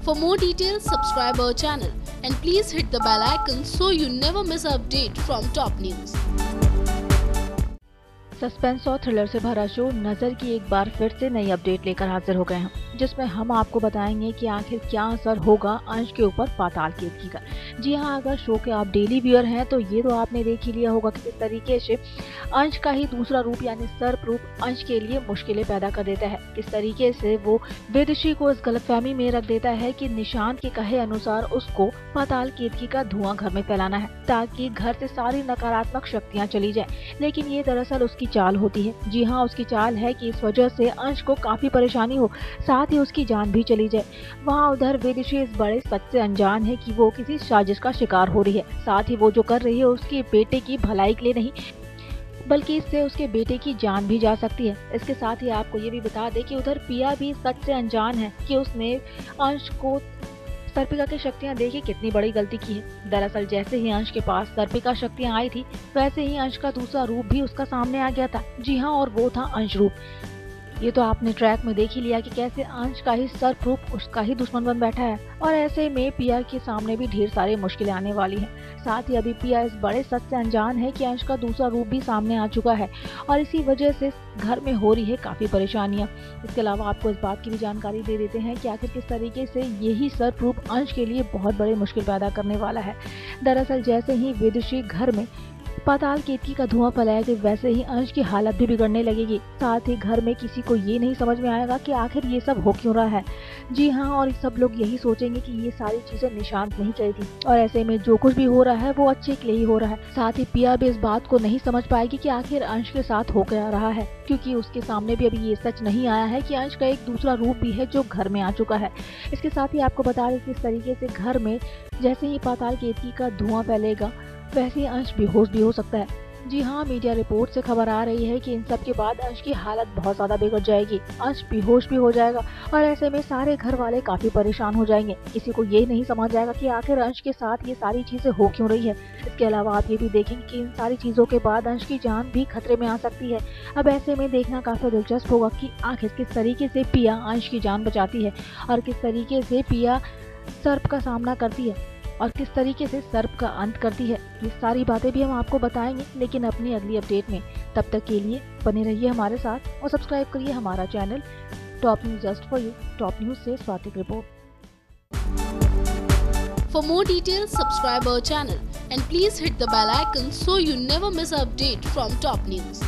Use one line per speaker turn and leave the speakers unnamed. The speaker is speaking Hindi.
For more details, subscribe our channel and please hit the bell icon so you never miss an update from top news.
Suspense और थ्रिलर से भरा शो नजर की एक बार फिर से नई अपडेट लेकर हाजिर हो गए हैं, जिसमें हम आपको बताएंगे कि आखिर क्या असर होगा अंश के ऊपर पाताल केतकी का। जी हां, अगर शो के आप डेली व्यूअर हैं तो ये तो आपने देख ही लिया होगा कि किस तरीके से अंश का ही दूसरा रूप यानी सर्प रूप अंश के लिए मुश्किलें पैदा कर देता है। किस तरीके से वो वेदश्री को इस गलतफहमी में रख देता है कि निशांत के कहे अनुसार उसको पाताल केतकी का धुआं घर में फैलाना है ताकि घर से सारी नकारात्मक शक्तियां चली जाए, लेकिन ये दरअसल उसकी चाल होती है। जी हाँ, उसकी चाल है कि इस वजह से अंश को काफी परेशानी हो, साथ ही उसकी जान भी चली जाए। वहाँ उधर वेदश्री इस बड़े सच से अनजान है कि वो किसी साजिश का शिकार हो रही है, साथ ही वो जो कर रही है उसके बेटे की भलाई के लिए नहीं बल्कि इससे उसके बेटे की जान भी जा सकती है। इसके साथ ही आपको ये भी बता दें कि उधर पिया भी सच से अनजान है कि उसने अंश को सर्पिका की शक्तियां देखी कितनी बड़ी गलती की है। दरअसल जैसे ही अंश के पास सर्पिका शक्तियां आई थी वैसे ही अंश का दूसरा रूप भी उसका सामने आ गया था। जी हाँ, और वो था अंश रूप। ये तो आपने ट्रैक में देख ही लिया कि कैसे अंश का ही सर्प रूप उसका ही दुश्मन बन बैठा है, और ऐसे में पिया के सामने भी ढेर सारी मुश्किलें आने वाली हैं। साथ ही अभी पिया इस बड़े सच से अनजान है कि अंश का दूसरा रूप भी सामने आ चुका है और इसी वजह से घर में हो रही है काफी परेशानियां। इसके अलावा आपको इस बात की भी जानकारी दे देते हैं कि आखिर किस तरीके से यही सर्प रूप अंश के लिए बहुत बड़ी मुश्किल पैदा करने वाला है। दरअसल जैसे ही वेदश्री घर में पाताल केतकी का धुआं फैलाएगी वैसे ही अंश की हालत भी बिगड़ने लगेगी। साथ ही घर में किसी को ये नहीं समझ में आएगा कि आखिर ये सब हो क्यों रहा है। जी हाँ, और सब लोग यही सोचेंगे कि ये सारी चीजें निशांत नहीं चाहिए थी और ऐसे में जो कुछ भी हो रहा है वो अच्छे के लिए ही हो रहा है। साथ ही पिया भी इस बात को नहीं समझ पाएगी कि आखिर अंश के साथ हो क्या रहा है, क्योंकि उसके सामने भी अभी ये सच नहीं आया है कि अंश का एक दूसरा रूप भी है जो घर में आ चुका है। इसके साथ ही आपको बता दें कि इस तरीके से घर में जैसे ही पाताल केतकी का धुआं फैलेगा वैसे ही अंश बेहोश भी हो सकता है। जी हाँ, मीडिया रिपोर्ट से खबर आ रही है कि इन सब के बाद अंश की हालत बहुत ज्यादा बिगड़ जाएगी, अंश बेहोश भी हो जाएगा और ऐसे में सारे घर वाले काफी परेशान हो जाएंगे। किसी को ये नहीं समझ आएगा कि आखिर अंश के साथ ये सारी चीजें हो क्यों रही है। इसके अलावा आप ये भी देखेंगे कि इन सारी चीजों के बाद अंश की जान भी खतरे में आ सकती है। अब ऐसे में देखना काफी दिलचस्प होगा कि आखिर किस तरीके से पिया अंश की जान बचाती है और किस तरीके से पिया सर्प का सामना करती है और किस तरीके से सर्प का अंत करती है। ये सारी बातें भी हम आपको बताएंगे, लेकिन अपनी अगली अपडेट में। तब तक के लिए बने रहिए हमारे साथ और सब्सक्राइब करिए हमारा channel top news just for you. Top news से स्वाति की report.
For more details, subscribe our channel and please hit the bell icon so you never miss an update from top news.